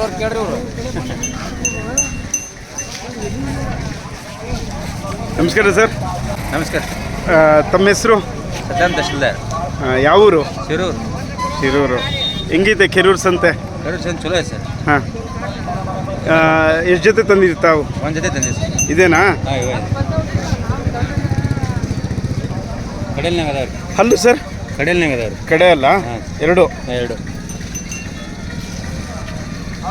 ಅವ್ರವ್ರು ಕೇಳ್ರಿ ಇವರು. ನಮಸ್ಕಾರ ಸರ್. ನಮಸ್ಕಾರ. ತಮ್ಮ ಹೆಸರು? ಸದಾಮ್ ತಹಶೀಲ್ದಾರ್. ಯಾವ ಊರು? ಶಿರೂರು. ಶಿರೂರು. ಹೆಂಗಿದೆ ಕೆರೂರು ಸಂತೆ? ಕೆರೂರು ಸಂತೆ ಚಲೋ ಐತೆ ಸರ್. ಹಾಂ. ಎಷ್ಟು ಜೊತೆ ತಂದಿರಿ ತಾವು? ಒಂದು ಜೊತೆ ತಂದಿರಿ ಸರ್. ಇದೇನಾ? ಹಾಂ, ಇವ ಕಡೆಯಲ್ನಾಗ ಅದಾವ್ರಿ. ಹಲ್ಲು ಸರ್? ಕಡೆಯಲ್ನಾಗ ಅದಾವ್ರಿ. ಕಡೆ ಅಲ್ಲ? ಎರಡು.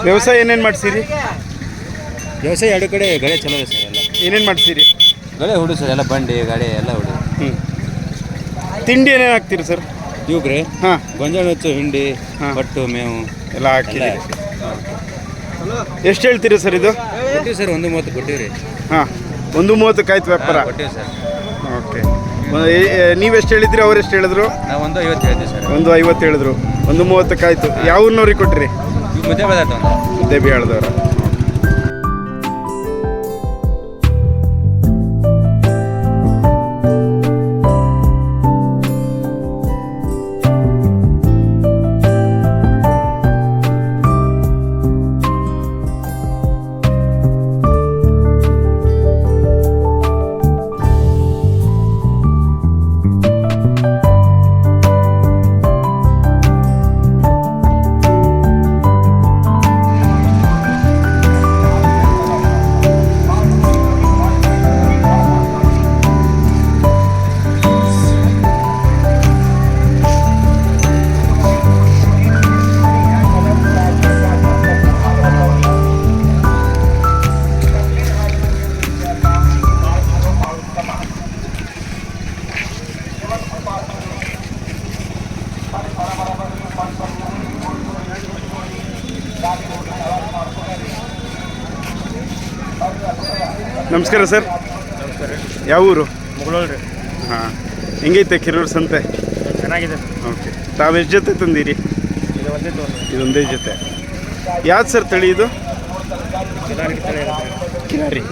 ವ್ಯವಸಾಯ ಏನೇನು ಮಾಡ್ತೀರಿ? ವ್ಯವಸಾಯ ಎರಡು ಕಡೆ ಗಳೆ ಚಲೋ ಇದೆ ಸರ್. ಎಲ್ಲ ಏನೇನು ಮಾಡ್ತೀರಿ? ಗಳೆ ಹುಡು ಸರ್, ಎಲ್ಲ ಬಂಡಿ ಗಾಡಿ ಎಲ್ಲ ಹುಡು. ತಿಂಡಿ ಏನೇನು ಹಾಕ್ತೀರಿ ಸರ್? ಇವ್ರಿ ಹಾಂ, ಗೊಂಜಾಳ ನುಚ್ಚು, ಹಿಂಡಿ, ಪಟ್ಟು, ಮೇವು ಎಲ್ಲ ಹಾಕಿರಿ. ಎಷ್ಟು ಹೇಳ್ತೀರಿ ಸರ್ ಇದು? ಕೊಟ್ಟಿವಿ ಸರ್, 1.30 ಕೊಟ್ಟಿವಿ ರೀ. ಹಾಂ, 1.30 ಆಯ್ತು ವ್ಯಾಪಾರ? ಕೊಟ್ಟಿವಿ ಸರ್. ಓಕೆ. ನೀವೆಷ್ಟು ಹೇಳಿದ್ರಿ, ಅವ್ರು ಎಷ್ಟು ಹೇಳಿದ್ರು? ನಾವು 1.50 ಹೇಳ್ತೀವಿ ಸರ್. 1.50 ಹೇಳಿದ್ರು. 1.30 ಆಯಿತು. ಯಾವ ಊರಿನವ್ರಿಗೆ ಕೊಟ್ಟಿರಿ? ಮುದ್ದೆ ಬದಾತ ಮುದ್ದೆ ಬೇಳದವ್ರ. ನಮಸ್ಕಾರ ಸರ್. ನಮಸ್ಕಾರ. ಯಾವ ಊರು? ಮುಗಳೂರು ರೀ. ಹಾಂ, ಹೆಂಗೈತೆ ಕೆರೂರು ಸಂತೆ? ಚೆನ್ನಾಗಿದೆ. ಓಕೆ. ತಾವು ಎಷ್ಟು ಜೊತೆ ತಂದಿರಿ? ಇದೊಂದೇ ಜೊತೆ. ಯಾವ್ದು ಸರ್ ತಳಿ ಇದು? ಕಿಲಾರಿ.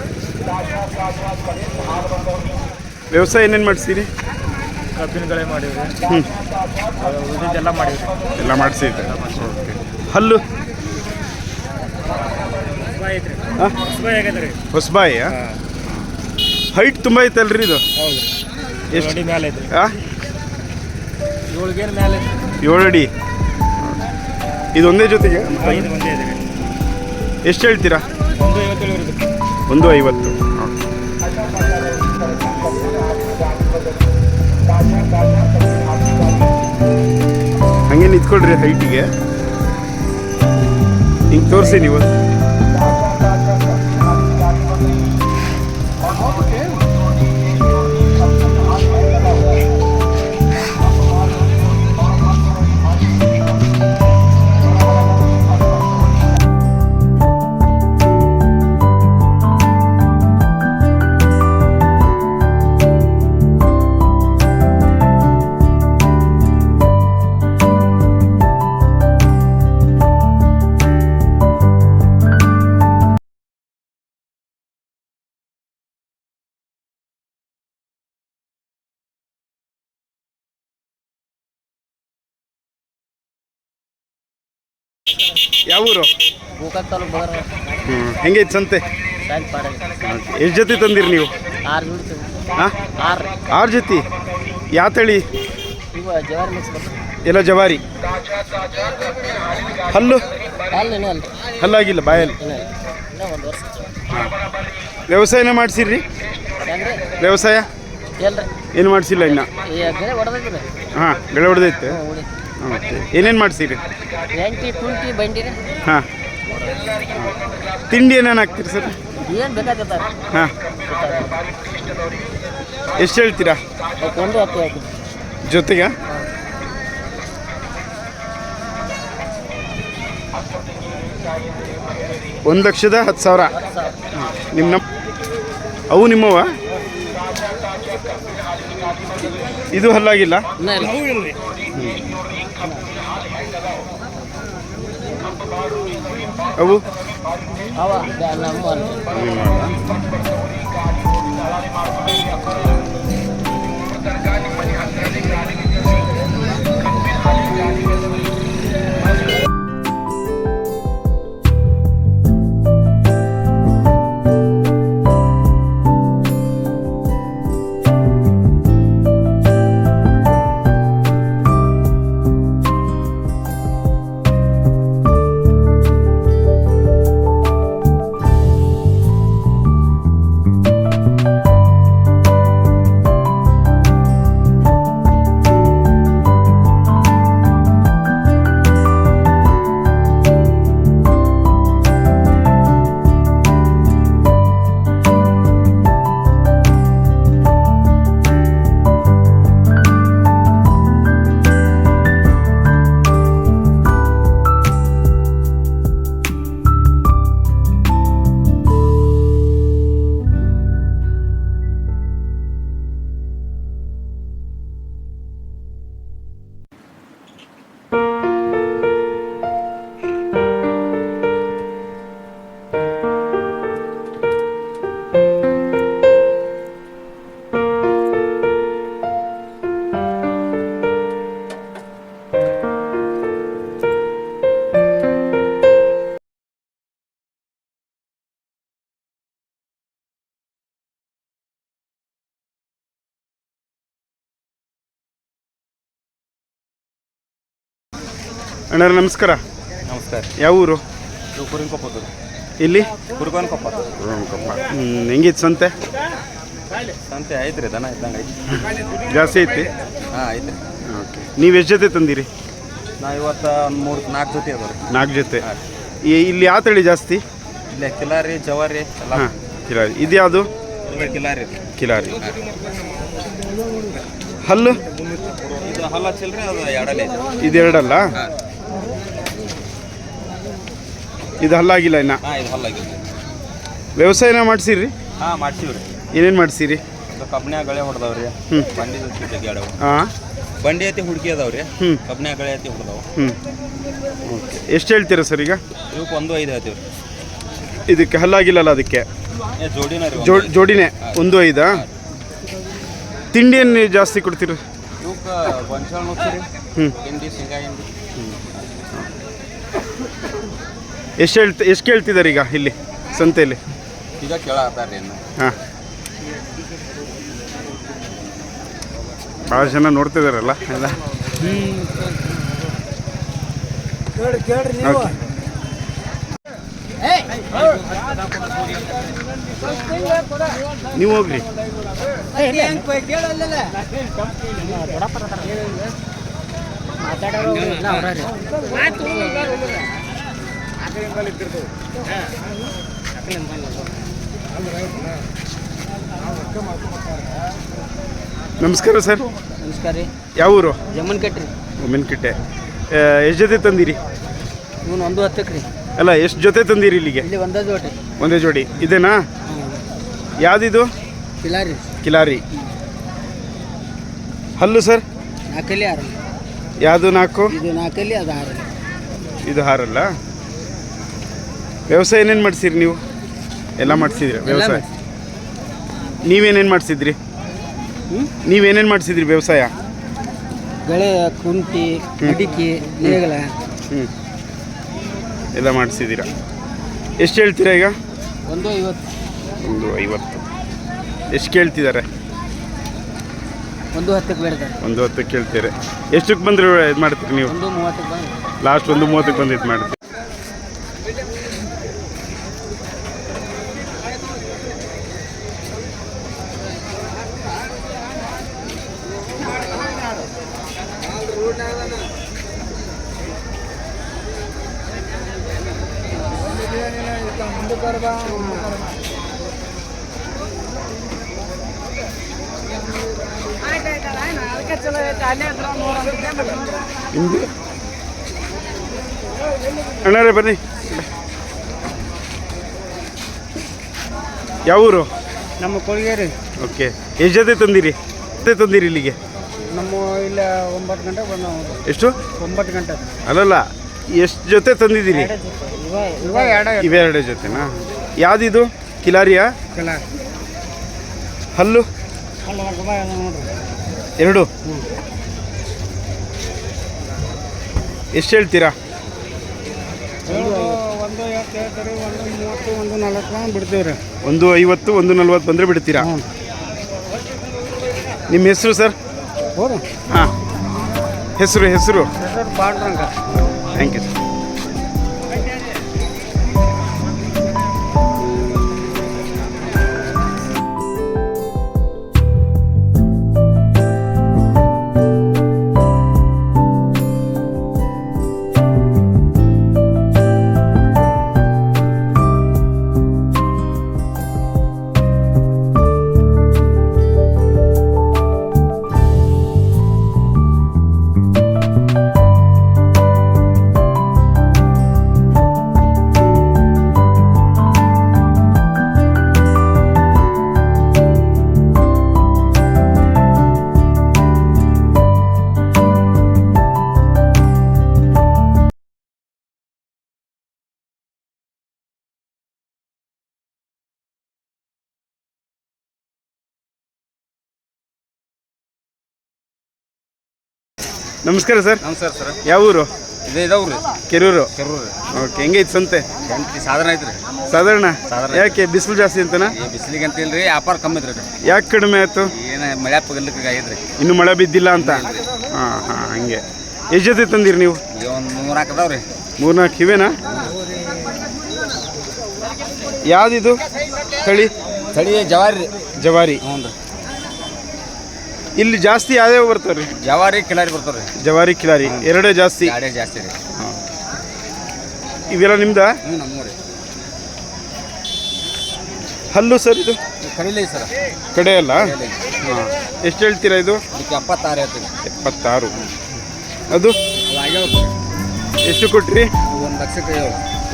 ವ್ಯವಸಾಯ ಏನೇನು ಮಾಡಿಸ್ತೀರಿ? ಕಬ್ಬಿನಗಳೇ ಮಾಡಿವ್ರಿ. ಉಳಿದಿದ್ದೆಲ್ಲ ಮಾಡಿವ್ರಿ. ಎಲ್ಲ ಮಾಡಿಸಿದ್ರಿ. ಓಕೆ. ಹಲ್ಲು? ಹೊಸಬಾಯಿ. ಹೈಟ್ ತುಂಬ ಐತಲ್ರಿ ಇದು? ಹೌದು. ಎಷ್ಟು ಅಡಿ ಮೇಲೆ ಐತ್ರಿ? 7 ಮೇಲೆ 7 ಅಡಿ. ಇದೊಂದೇ ಜೊತೆಗೆ? ಒಂದೇ ಇದೆ. ಎಷ್ಟು ಹೇಳ್ತೀರಾ? 1.50. 1.50. ಹಂಗೆ ನಿಂತ್ಕೊಳ್ರಿ ಹೈಟಿಗೆ. ಹಿಂಗೆ ತೋರಿಸಿ ನೀವು. ಯಾವ ಊರು? ಹೆಂಗೈತೆ ಸಂತೆ? ಎಷ್ಟು ಜೊತೆ ತಂದಿರಿ ನೀವು? 6 ಜೊತೆ. ಯಾವ ತಳಿ? ಎಲ್ಲ ಜವಾರಿ. ಹಲ್ಲು? ಹಲ್ಲಾಗಿಲ್ಲ ಬಾಯಲ್ಲಿ. ವ್ಯವಸಾಯನ ಮಾಡ್ಸಿರ್ರಿ? ವ್ಯವಸಾಯ ಏನು ಮಾಡಿಸಿಲ್ಲ ಇನ್ನು? ಹಾಂ, ಗೆಳೆ ಹೊಡೆದೈತೆ. ಓಕೆ. ಏನೇನು ಮಾಡ್ತೀರಿ? ಹಾಂ. ತಿಂಡಿ ಏನೇನು ಹಾಕ್ತೀರಿ ಸರ್? ಹಾಂ. ಎಷ್ಟು ಹೇಳ್ತೀರಾ ಜೊತೆಗೆ? $1,10,000. ನಿಮ್ಮ ಅವು ನಿಮ್ಮವ? ಇದು ಹಲ್ಲಾಗಿಲ್ಲ? ಅವು ಅಣ್ಣಾರ ನಮಸ್ಕಾರ. ನಮಸ್ಕಾರ. ಯಾವ ಊರು? ಕುರಿಕೊಪ್ಪತ್ತು. ಇಲ್ಲಿ ಕುರ್ಕೊಪ್ಪ. ಹೆಂಗಿತ್ತು ಸಂತೆ? ಸಂತೆ ಐತ್ರಿ, ದನ ಇದ್ದಂಗೆ ಐತಿ. ಜಾಸ್ತಿ ಐತಿ? ಹಾಂ ಐತ್ರಿ. ಓಕೆ. ನೀವು ಎಷ್ಟು ಜೊತೆ ತಂದಿರಿ? ನಾವು ಇವತ್ತು ಒಂದು 4 ಜೊತೆ ಅದಾವೆ ರೀ. 4 ಜೊತೆ. ಇಲ್ಲಿ ಯಾವ ತಳಿ ಜಾಸ್ತಿ? ಇಲ್ಲಿ ಕಿಲಾರಿ, ಜವಾರಿ ಎಲ್ಲ. ಹಾಂ, ಕಿಲಾರಿ. ಇದು ಯಾವುದು? ಕಿಲಾರಿ. ಕಿಲಾರಿ. ಹಲ್ಲು? ಇದು ಹಲ್ಲ ಹಚ್ಚಿಲ್ರಿ, ಅದು ಎರಡಲ್ಲೇ ಇದೆ. ಇದು ಎರಡಲ್ಲ? ಇದು ಹಲ್ಲಾಗಿಲ್ಲ ಇನ್ನ? ಹಾಂ, ಇದು ಹಲ್ಲಾಗಿಲ್ಲ. ವ್ಯವಸಾಯನ ಮಾಡ್ಸಿರಿ? ಹಾಂ, ಮಾಡ್ಸೀವಿ ರೀ. ಏನೇನು ಮಾಡ್ಸಿರಿ? ಇದು ಕಬ್ಬಿನ ಗಳೆ ಹೊಡೆದವ್ರಿ. ಬಂಡಿ ಜೊತೆ ಅಡವು. ಹಾಂ, ಬಂಡಿ ಐತಿ, ಹುಡುಕಿ ಅದಾವ್ರಿ. ಕಬ್ಬಿನ ಗಳೆ ಐತಿ, ಹೊಡೆದವು. ಓಕೆ. ಎಷ್ಟು ಹೇಳ್ತೀರಾ ಸರ್ ಈಗ? ಇವಕ್ಕೆ 1.5 ಹೇಳ್ತೀವಿ ರೀ. ಇದಕ್ಕೆ ಹಲ್ಲಾಗಿಲ್ಲಲ್ಲ ಅದಕ್ಕೆ? ಜೋಡಿನ ರೀ. ಜೋಡಿನೇ 1.5? ತಿಂಡಿಯನ್ನು ನೀವು ಜಾಸ್ತಿ ಕೊಡ್ತೀರ? ಇವಕ್ಕೆ ಗೊಂಚಾಳ ನುಚ್ಚಿ, ಹಿಂಡಿ, ಶೇಂಗಾ ಹಿಂಡಿ. ಎಷ್ಟು ಕೇಳ್ತಿದ್ದಾರೆ ಈಗ ಇಲ್ಲಿ ಸಂತೆಯಲ್ಲಿ? ಈಗ ಕೇಳತ್ತಾರ ರೀ. ಹಾಂ, ಭಾಳ ಜನ ನೋಡ್ತಿದಾರಲ್ಲ ಎಲ್ಲ. ಓಕೆ. ನೀವು ಹೋಗ್ರಿ. ನಮಸ್ಕಾರ ಸರ್. ನಮಸ್ಕಾರ ರೀ. ಯಾವ ಊರು? ಜಮ್ಮನ್ ಕಟ್ರಿ. ಮೆನ್ಕಿಟ್ಟೆ. ಎಷ್ಟು ಜೊತೆ ತಂದಿರಿ? ಇವನು 1.10 ರೀ. ಅಲ್ಲ, ಎಷ್ಟು ಜೊತೆ ತಂದಿರಿ ಇಲ್ಲಿಗೆ? ಇಲ್ಲಿ ಒಂದೇ ಜೋಟಿ. ಒಂದೇ ಜೋಡಿ ಇದೇನಾ? ಯಾವುದಿದು? ಕಿಲಾರಿ. ಕಿಲಾರಿ. ಹಲ್ಲು ಸರ್? 4 6. ಯಾವುದು 4? ಇದು 4 ಅದು 6. ಇದು 6 ಅಲ್ಲ? ವ್ಯವಸಾಯ ಏನೇನು ಮಾಡ್ಸಿರಿ ನೀವು? ಎಲ್ಲ ಮಾಡ್ಸಿದ್ರಿ ವ್ಯವಸಾಯ? ನೀವೇನೇನು ಮಾಡ್ಸಿದ್ರಿ? ನೀವೇನೇನು ಮಾಡ್ಸಿದ್ರಿ ವ್ಯವಸಾಯ? ಗಳೆ, ಕುಂಟಿ, ಅಡಿಕೆ, ನೇಗಲ. ಎಲ್ಲ ಮಾಡಿಸಿದ್ದೀರಾ. ಎಷ್ಟು ಹೇಳ್ತೀರಾ ಈಗ? 1.50. 1.50. ಎಷ್ಟು ಕೇಳ್ತಿದ್ದಾರೆ? 1.10 ಬೇಡ್ತಾರೆ. 1.10 ಕೇಳ್ತೀರಿ. ಎಷ್ಟಕ್ಕೆ ಬಂದರೆ ಇದು ಮಾಡ್ತೀರಿ ನೀವು? 1.30 ಬಂದು ಲಾಸ್ಟ್ 1.30 ಬಂದು ಇದು ಮಾಡ್ತೀರಿ. ಅಣ್ಣಾರೇ ಬನ್ನಿ. ಯಾವ ಊರು? ನಮ್ಮ ಕೊಳಗೇರಿ. ಓಕೆ. ಎಷ್ಟು ಜೊತೆ ತಂದಿರಿ ಇಲ್ಲಿಗೆ? ನಮ್ಮ ಇಲ್ಲ 9 ಗಂಟೆಗೆ ಬಂದವು. ಎಷ್ಟು? 9 ಗಂಟೆ. ಅಲ್ಲಲ್ಲ, ಎಷ್ಟು ಜೊತೆ ತಂದಿದ್ದೀರಿ? ಇವೆ 2 ಜೊತೆನಾ? ಯಾವುದಿದು? ಕಿಲಾರಿಯಾ? ಕಿಲಾರಿ. ಹಲ್ಲು? ನೋಡ್ರಿ 2. ಎಷ್ಟು ಹೇಳ್ತೀರಾ? 1.20 ಹೇಳ್ತಾರೆ. 1.30, 1.40 ಬಿಡ್ತೀವಿ ರೀ. 1.50, 1.40 ಬಂದರೆ ಬಿಡ್ತೀರಾ? ನಿಮ್ಮ ಹೆಸರು ಸರ್? ಹೌದು. ಹಾಂ, ಹೆಸರು ಪಾಂಡ್ರಂಗ. Thank you sir. ನಮಸ್ಕಾರ ಸರ್. ನಮಸ್ಕಾರ ಸರ್. ಯಾವ ಊರು? ಇದಾವ್ರಿ, ಕೆರೂರು. ಕೆರೂರು. ಓಕೆ. ಹೆಂಗೈತೆ ಸಂತೆ? ಸಾಧಾರಣ ಐತ್ರಿ. ಸಾಧಾರಣ? ಯಾಕೆ ಬಿಸಿಲು ಜಾಸ್ತಿ ಅಂತನಾ? ಬಿಸಿಲಿಗೆ ಅಂತ ಇಲ್ರಿ, ವ್ಯಾಪಾರ ಕಮ್ಮಿ ಐತ್ರಿ. ಯಾಕೆ ಕಡಿಮೆ ಆಯ್ತು? ಏನು ಮಳೆ ಪಗಲಿಕ್ಕೆ ಆಗೈತ್ರಿ. ಇನ್ನು ಮಳೆ ಬಿದ್ದಿಲ್ಲ ಅಂತ? ಹಾಂ ಹಾಂ, ಹಂಗೆ. ಎಷ್ಟು ಜೊತೆ ತಂದಿರಿ ನೀವು? ಒಂದು 3 ಹಾಕದವ್ರಿ. 3-4 ಇವೇನಾ? ಯಾವ್ದಿದು ತಳಿ? ತಳಿ ಜವಾರಿ. ಜವಾರಿ. ಹ್ಞೂ ರೀ. ಇಲ್ಲಿ ಜಾಸ್ತಿ ಯಾವ್ಯಾವ ಬರ್ತಾವೆ ರೀ? ಜವಾರಿ ಕಿಲಾರಿ ಬರ್ತಾವೆ ರೀ. ಜವಾರಿ ಕಿಲಾರಿ ಎರಡೇ ಜಾಸ್ತಿ. ಗಾಡಿ ಜಾಸ್ತಿ ರೀ. ಹಾಂ, ಇವೆಲ್ಲ ನಿಮ್ದ? ಹ್ಞೂ, ನಮ್ಮೂರಿ. ಹಲ್ಲು ಸರ್ ಇದು ಕಡಿಲಿ ಸರ್. ಕಡೆ ಅಲ್ಲ? ಹಾಂ, ಎಷ್ಟು ಹೇಳ್ತೀರಾ ಇದು? ಇದಕ್ಕೆ 76 ಹೇಳ್ತೀವಿ. 76. ಅದು ಆಗ್ಯಾವ. ಎಷ್ಟು ಕೊಟ್ರಿ? 1 ಲಕ್ಷಕ್ಕೆ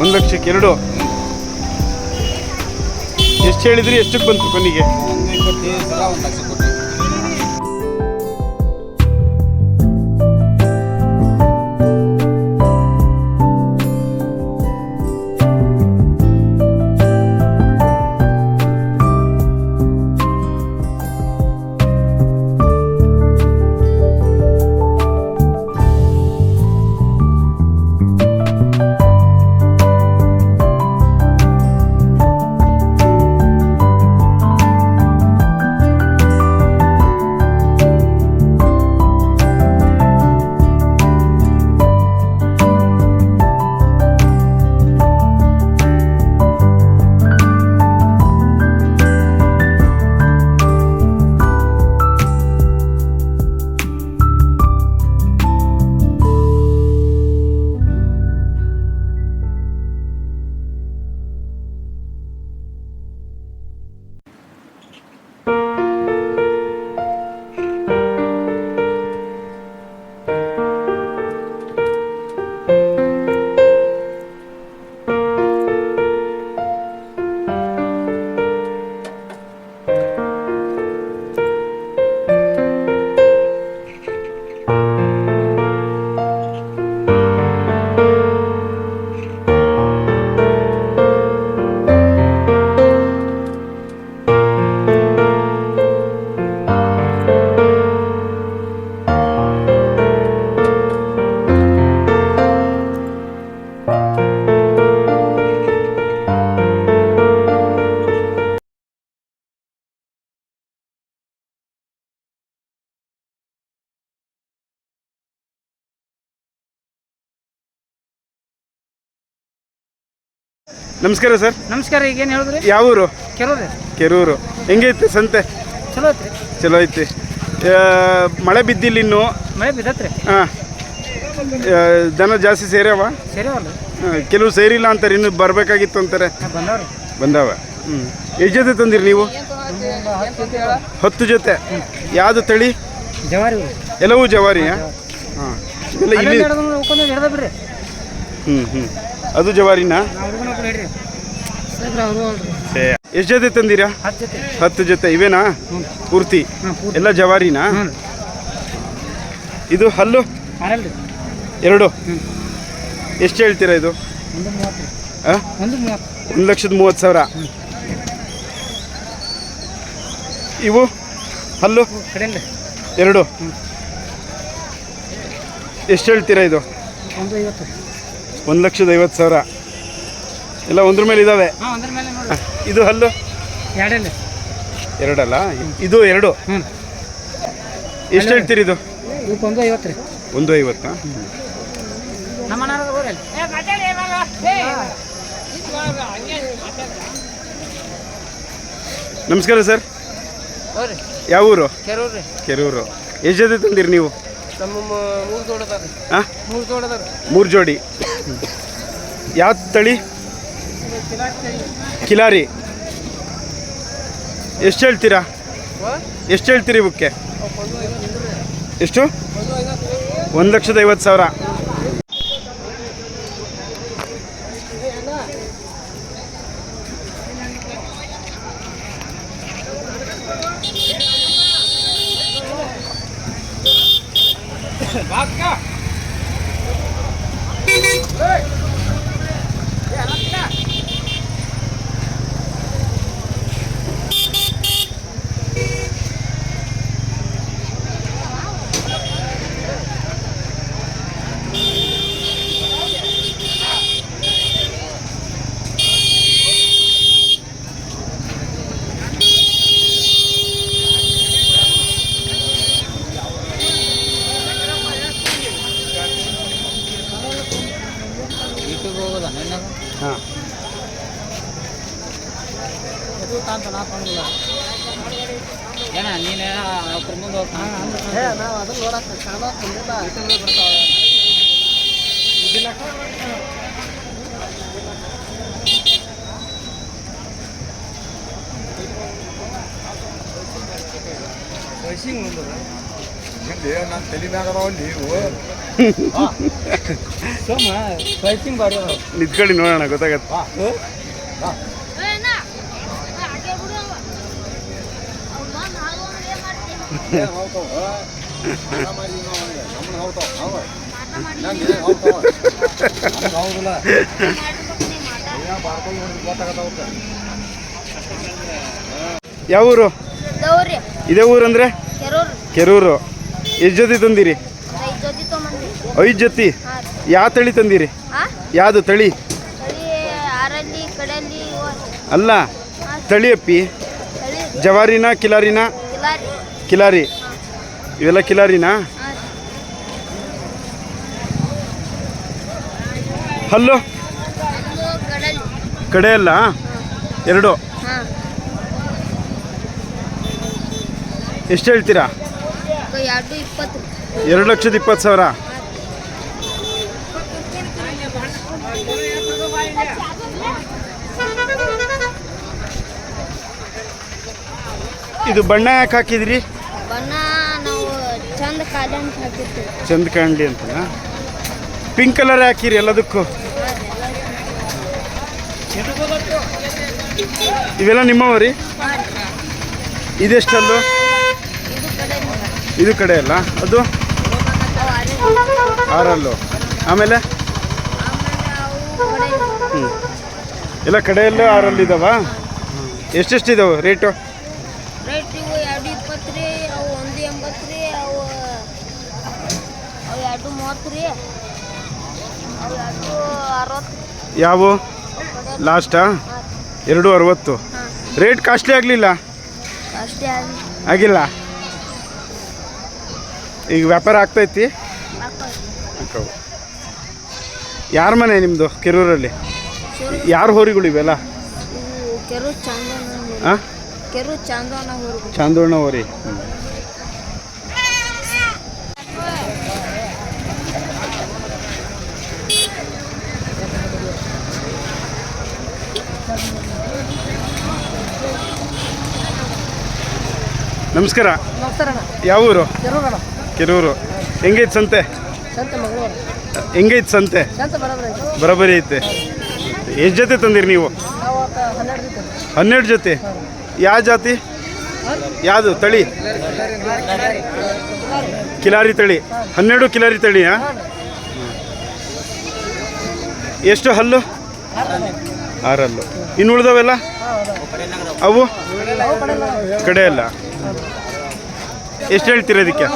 1 ಲಕ್ಷಕ್ಕೆ 2. ಎಷ್ಟು ಹೇಳಿದ್ರಿ? ಎಷ್ಟಕ್ಕೆ ಬಂತು ಕೊನೆಗೆ? 125 ಸಲ 1 ಲಕ್ಷ ಕೊಟ್ಟು. ನಮಸ್ಕಾರ ಸರ್. ನಮಸ್ಕಾರ. ಈಗ ಏನು ಹೇಳಿದ್ರಿ? ಯಾವ ಊರು? ಕೆರೋರಿ. ಕೆರೂರು. ಹೆಂಗೈತಿ ಸಂತೆ? ಚಲೋ ಐತ್ರಿ. ಚಲೋ ಐತಿ. ಮಳೆ ಬಿದ್ದಿಲ್ಲ ಇನ್ನು? ಮಳೆ ಬಿದ್ದತ್ರಿ. ಹಾಂ, ದನ ಜಾಸ್ತಿ ಸೇರ್ಯಾವ? ಸೇರಿವಲ್ಲ. ಕೆಲವು ಸೇರಿಲ್ಲ ಅಂತಾರೆ, ಇನ್ನು ಬರಬೇಕಾಗಿತ್ತು ಅಂತಾರೆ. ಬಂದವ್ರಿ. ಬಂದಾವ. ಹ್ಞೂ, ಎಷ್ಟು ಜೊತೆ ತಂದಿರಿ ನೀವು? 10 ಜೊತೆ. ಯಾವುದು ತಳಿ? ಜವಾರಿ. ಎಲ್ಲವೂ ಜವಾರಿಯಾ? ಹಾಂ, ಎಲ್ಲ ಇಲ್ಲಿ. ಬಿಡ್ರಿ. ಹ್ಞೂ, ಅದು ಜವಾರಿನಾ? ಎಷ್ಟು ಜೊತೆ ತಂದಿರಾ? 10 ಜೊತೆ. ಇವೇನಾ ಪೂರ್ತಿ? ಎಲ್ಲ ಜವಾರಿನಾ? ಇದು ಹಲ್ಲು 2. ಎಷ್ಟು ಹೇಳ್ತೀರಾ ಇದು? 1,30,000. ಇವು ಹಲ್ಲು 2. ಎಷ್ಟು ಹೇಳ್ತೀರಾ ಇದು? 1,50,000. ಎಲ್ಲ ಒಂದ್ರ ಮೇಲೆ ಇದ್ದಾವೆ. ಇದು ಹಲ್ಲು 2 ಅಲ್ಲ? ಇದು 2. ಎಷ್ಟು ಹೇಳ್ತೀರಿ ಇದು? 150. 150. ನಮಸ್ಕಾರ ಸರ್. ಯಾವ ಊರು? ಕೆರೂರು. ಎಷ್ಟು ಜೊತೆ ತಂದಿರಿ ನೀವು? ಹಾಂ, 3 ಜೋಡಿ. ಯಾವ ತಳಿ? ಕಿಲಾರಿ. ಎಷ್ಟು ಹೇಳ್ತೀರಾ? ಎಷ್ಟು ಹೇಳ್ತೀರಿ ಇವಕ್ಕೆ? ಎಷ್ಟು? 1,50,000. ಏನ ನೀನು ಅವ್ರ ಮುಂದೆ ನಾವು ಅದನ್ನ ನೋಡಕ್ಕೆ ಕಾಣೋಕೆ ನಾನು ತಲೆ ಮ್ಯಾಗ ನೀವು ಸೋಮ ಫೈಟಿಂಗ್ ಬಾಡಿ ನಿಂತ್ಕೊಳ್ಳಿ ನೋಡೋಣ ಗೊತ್ತಾಗತ್ತೆ. ಯಾವ ಊರು? ಇದೇ ಊರಂದ್ರೆ ಕೆರೂರು. ಎಷ್ಟು ಜೊತೆ ತಂದಿರಿ? 5 ಜೊತೆ. ಯಾವ ತಳಿ ತಂದಿರಿ? ಯಾವುದು ತಳಿ? ಅಲ್ಲ ತಳಿ ಅಪ್ಪಿ. ಜವಾರಿನಾ ಕಿಲಾರಿನಾ? ಕಿಲಾರಿ. ಇವೆಲ್ಲ ಕಿಲಾರಿನಾ? ಹಲ್ಲು ಕಡೆ ಅಲ್ಲ, 2. ಎಷ್ಟು ಹೇಳ್ತೀರಾ? 2,20,000. ಇದು ಬಣ್ಣ ಯಾಕೆ ಹಾಕಿದ್ರಿ? ಬಣ್ಣ ನಾವು ಚಂದ ಕಾಲಿ ಅಂತ ಹಾಕಿರ್ತೀವಿ. ಚಂದ ಕಾಣಲಿ ಅಂತನಾ? ಪಿಂಕ್ ಕಲರ್ ಹಾಕಿರಿ ಎಲ್ಲದಕ್ಕೂ. ಇವೆಲ್ಲ ನಿಮ್ಮವರಿ? ಇದೆಷ್ಟಲ್ಲು? ಇದು ಕಡೆ ಅಲ್ಲ, ಅದು 6 ಆಮೇಲೆ ಎಲ್ಲ ಕಡೆಯಲ್ಲೂ 6 ಇದಾವ. ಎಷ್ಟೆಷ್ಟಿದಾವೆ ರೇಟು? ರೇಟ್ ಇವು 2,20 ರೀ, ಅವು 1,80 ರೀ, ಅವು 2,30 ರೀ, ಅವು 2,60. ಯಾವ ಲಾಸ್ಟಾ? 2,60. ರೇಟ್ ಕಾಸ್ಟ್ಲಿ ಆಗಲಿಲ್ಲ? ಅಷ್ಟೇ ಆಗಿಲ್ಲ. ಈಗ ವ್ಯಾಪಾರ ಆಗ್ತೈತಿ? ಯಾರ ಮನೆ ನಿಮ್ಮದು ಕೆರೂರಲ್ಲಿ? ಯಾರು ಹೋರಿಗಳು ಇವೆಲ್ಲ? ಕೆರು ಚಾಂದೋಣ. ಹಾಂ, ಕೆರು ಚಾಂದೋಣ ಹೋರಿ. ಚಾಂದೋಣ ಹೋರಿ. ನಮಸ್ಕಾರ. ಯಾವ ಊರು? ಕೆರೂರು. ಹೆಂಗೈತೆ ಸಂತೆ? ಹೆಂಗೈತೆ ಸಂತೆ? ಬರೋಬ್ಬರಿ ಐತೆ. ಎಷ್ಟು ಜೊತೆ ತಂದಿರಿ ನೀವು? 12 ಜೊತೆ. ಯಾವ ಜಾತಿ? ಯಾವುದು ತಳಿ? ಕಿಲಾರಿ ತಳಿ. 12 ಕಿಲಾರಿ ತಳಿಯಾ? ಎಷ್ಟು ಹಲ್ಲು? 6 ಇನ್ನು ಉಳಿದವೆಲ್ಲ ಅವು ಕಡೆ ಅಲ್ಲ. ಎಷ್ಟು ಹೇಳ್ತೀರ ಅದಕ್ಕೆ?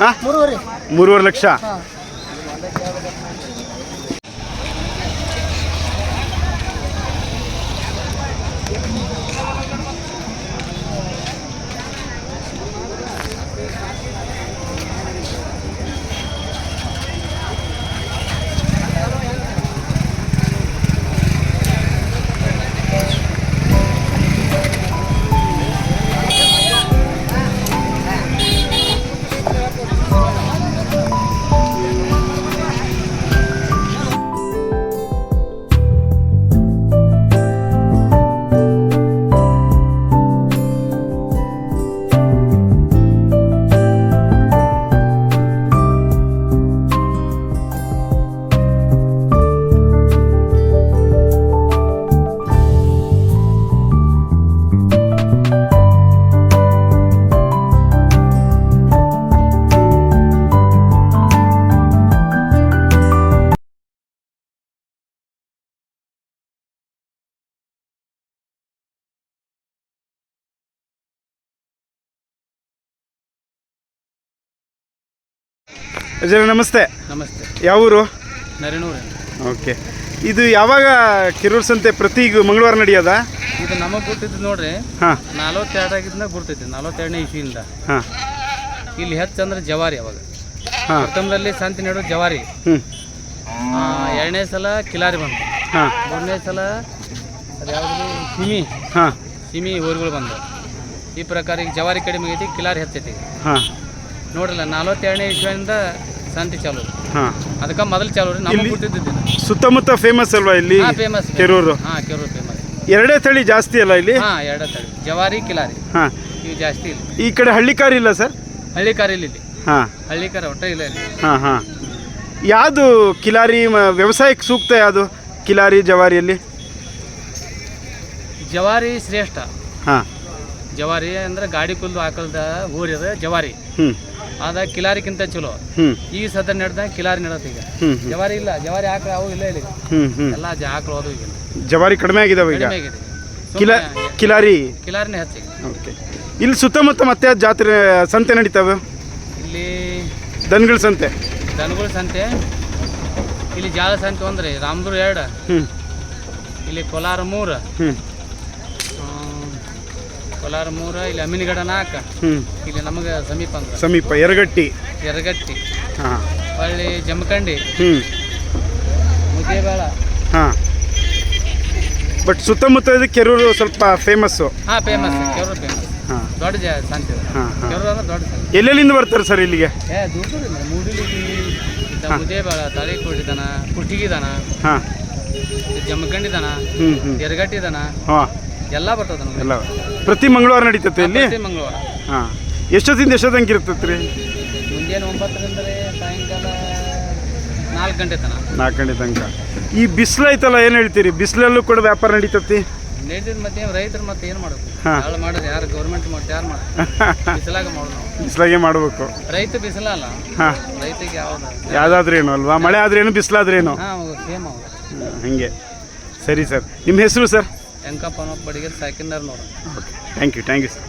ಹಾಂ, 3,5 ಲಕ್ಷ. ಅಜ್ಜರ ನಮಸ್ತೆ. ನಮಸ್ತೆ. ಯಾವ ಊರು? ನರೇನೂರು. ಓಕೆ. ಇದು ಯಾವಾಗ ಕೆರೂರು ಸಂತೆ ಪ್ರತಿ ಮಂಗಳವಾರ ನಡೆಯೋದ? ಇದು ನಮಗೆ ಗುರ್ತಿದ್ದು ನೋಡ್ರಿ. ಹಾಂ, 42 ಗುರ್ತೈತಿ. 42ನೇ ಇಸ್ವಿಯಿಂದ. ಹಾಂ, ಇಲ್ಲಿ ಹೆಚ್ಚಂದ್ರೆ ಜವಾರಿ. ಅವಾಗ ಹಾಂ, ಪ್ರಥಮದಲ್ಲಿ ಸಂತೆ ನೆಡೋ ಜವಾರಿ. ಹ್ಞೂ, 2ನೇ ಸಲ ಕಿಲಾರಿ ಬಂತು. ಹಾಂ, 3ನೇ ಸಲ ಅದು ಯಾವುದು ಹಿಮಿ. ಹಾಂ, ಸಿಮಿ ಊರುಗಳು ಬಂದು ಈ ಪ್ರಕಾರ ಈಗ ಜವಾರಿ ಕಡಿಮೆ ಐತಿ, ಕಿಲಾರಿ ಹೆಚ್ಚೈತಿ ಈಗ. ಹಾಂ ನೋಡ್ರಲ್ಲ 42ನೇ ಇಸ್ವಿಯಿಂದ ಸಂತಿ ಚಾಲು, ಹಾಂ. ಅದಕ್ಕೆ ಮೊದಲು ಚಾಲು ರೀ. ನಮಗೆ ಕೊಟ್ಟಿದ್ದು ಸುತ್ತಮುತ್ತ ಫೇಮಸ್ ಅಲ್ವಾ ಇಲ್ಲಿ ಫೇಮಸ್ ಕೆರೂರು? ಹಾಂ, ಕೆರೂರು ಫೇಮಸ್. ಎರಡೇ ತಳಿ ಜಾಸ್ತಿ ಅಲ್ಲ ಇಲ್ಲಿ? ಹಾಂ, ಎರಡೇ ತಳಿ, ಜವಾರಿ ಕಿಲಾರಿ. ಹಾಂ. ಇವು ಜಾಸ್ತಿ ಇಲ್ಲ. ಈ ಕಡೆ ಹಳ್ಳಿಕಾರಿ ಇಲ್ಲ ಸರ್? ಹಳ್ಳಿಕಾರಿ ಇಲ್ಲಿ. ಹಾಂ ಹಳ್ಳಿಕಾರಿ ಒಟ್ಟ ಇಲ್ಲ ಇಲ್ಲಿ. ಹಾಂ ಹಾಂ. ಯಾವುದು ಕಿಲಾರಿ ವ್ಯವಸಾಯಕ್ಕೆ ಸೂಕ್ತ ಯಾವುದು ಕಿಲಾರಿ ಜವಾರಿಯಲ್ಲಿ? ಜವಾರಿ ಶ್ರೇಷ್ಠ. ಹಾಂ. ಜವಾರಿ ಅಂದ್ರೆ ಗಾಡಿ ಕುಲ್ದು ಹಾಕಲ್ದ ಊರಿದ ಜವಾರಿ. ಹ್ಞೂ. ಅದ ಕಿಲಾರಿಕ್ಕಿಂತ ಚಲೋ. ಹ್ಞೂ. ಈಗ ಸದ ನಡೆದ ಕಿಲಾರಿ ನಡತ್ತೆ ಈಗ. ಹ್ಞೂ. ಜವಾರಿ ಇಲ್ಲ, ಜವಾರಿ ಆಕಳ ಅವು ಇಲ್ಲ ಇಲ್ಲಿ. ಹ್ಞೂ ಹ್ಞೂ. ಎಲ್ಲ ಆಕಳ ಹೋದು ಈಗ ಜವಾರಿ ಕಡಿಮೆ ಆಗಿದಾವೆ ಈಗ? ಕಡಿಮೆ ಆಗಿದೆ. ಕಿಲಾರಿ ಕಿಲಾರಿನೇ ಹೆಚ್ಚಿಗೆ. ಓಕೆ. ಇಲ್ಲಿ ಸುತ್ತಮುತ್ತ ಮತ್ತೆ ಜಾತ್ರೆ ಸಂತೆ ನಡೀತಾವೆ? ಇಲ್ಲಿ ದನಗಳ ಸಂತೆ? ದನಗಳ ಸಂತೆ ಇಲ್ಲಿ ಜಾಳ ಸಂತೆ ಅಂದ್ರೆ ರಾಮದುರ್ 2, ಹ್ಞೂ. ಇಲ್ಲಿ ಕೋಲಾರ 3, ಹ್ಞೂ. ಕೋಲಾರ 3, ಇಲ್ಲಿ ಅಮ್ಮಿನಗಡ 4, ಹ್ಞೂ. ಇಲ್ಲಿ ನಮಗೆ ಸಮೀಪ ಅಂದ್ರೆ ಸಮೀಪ ಯರಗಟ್ಟಿ. ಯರಗಟ್ಟಿ, ಹಾಂ. ಹೊಳ್ಳಿ ಜಮಖಂಡಿ, ಹ್ಞೂ. ಮುದ್ದೇಬೇಳ. ಹಾಂ. ಬಟ್ ಸುತ್ತಮುತ್ತ ಇದು ಕೆರೂರು ಸ್ವಲ್ಪ ಫೇಮಸ್ಸು? ಹಾಂ, ಫೇಮಸ್. ಕೆರೂರು ಫೇಮಸ್. ಹಾಂ. ದೊಡ್ಡ ಸಂತೆ ಇದು. ಹಾಂ ಹಾಂ. ಕೆರೂರು ಅಂದ್ರೆ ದೊಡ್ಡ ಸಂತೆ. ಎಲ್ಲೆಲ್ಲಿಂದ ಬರ್ತಾರೆ ಸರ್ ಇಲ್ಲಿಗೆ? ದೂರ ಮೂಡಿಲಿ, ಮುದ್ದೇಬೇಳ, ತಾಳಿಕೋಟಿ ದನ, ಕುಟ್ಟಿಗಿ ದನ, ಹಾಂ. ಜಮಖಂಡಿ ದನ, ಹ್ಞೂ ಹ್ಞೂ. ಯರಗಟ್ಟಿ ದನ, ಹಾಂ, ಎಲ್ಲ ಬರ್ತದೆ ನಮಗೆ. ಎಲ್ಲ ಪ್ರತಿ ಮಂಗಳವಾರ ನಡೀತೈತೆ ಇಲ್ಲಿ? ಪ್ರತಿ ಮಂಗಳವಾರ. ಹಾಂ. ಎಷ್ಟೊತ್ತಿಂದ ಎಷ್ಟೊತ್ತಂಗೆ ಇರ್ತೈತೆ ರೀ? ಮುಂಜಾನೆ 9ರಿಂದ ಸಾಯಂಕಾಲ 4 ಗಂಟೆ ತನಕ. 4 ಗಂಟೆ ತನಕ. ಈ ಬಿಸಿಲು ಐತಲ್ಲ, ಏನು ಹೇಳ್ತೀರಿ? ಬಿಸಿಲಲ್ಲೂ ಕೂಡ ವ್ಯಾಪಾರ ನಡೀತತಿ? ನಡೀತದೆ. ಮತ್ತೆ ರೈತರು ಮತ್ತೆ ಏನು ಮಾಡಬೇಕು? ಹಾಂ. ಯಾರು ಮಾಡೋದು? ಯಾರು ಗೌರ್ಮೆಂಟ್ ಮಾಡಿ ಯಾರು ಮಾಡ್ತಾರೆ? ಬಿಸಿಲಾಗ ಮಾಡೋದು ನಾವು. ಬಿಸಿಲಾಗೆ ಮಾಡಬೇಕು. ರೈತ ಬಿಸಿಲಲ್ಲ. ಹಾಂ. ರೈತಿಗೆ ಯಾವ್ದು ಯಾವುದಾದ್ರೇನು ಅಲ್ವಾ? ಮಳೆ ಆದ್ರೇನು ಬಿಸಿಲಾದ್ರೇನು? ಹಾಂ, ಸೇಮ್ ಹೌದು. ಹಾಗೆ. ಸರಿ ಸರ್, ನಿಮ್ಮ ಹೆಸರು ಸರ್? ಹೆಂಕಪ್ಪ ಅನ್ನೋ ಬಡಿಗೆ ಸಾಕಿಂದಾರ ನೋಡೋಣ. Okay, thank you sir.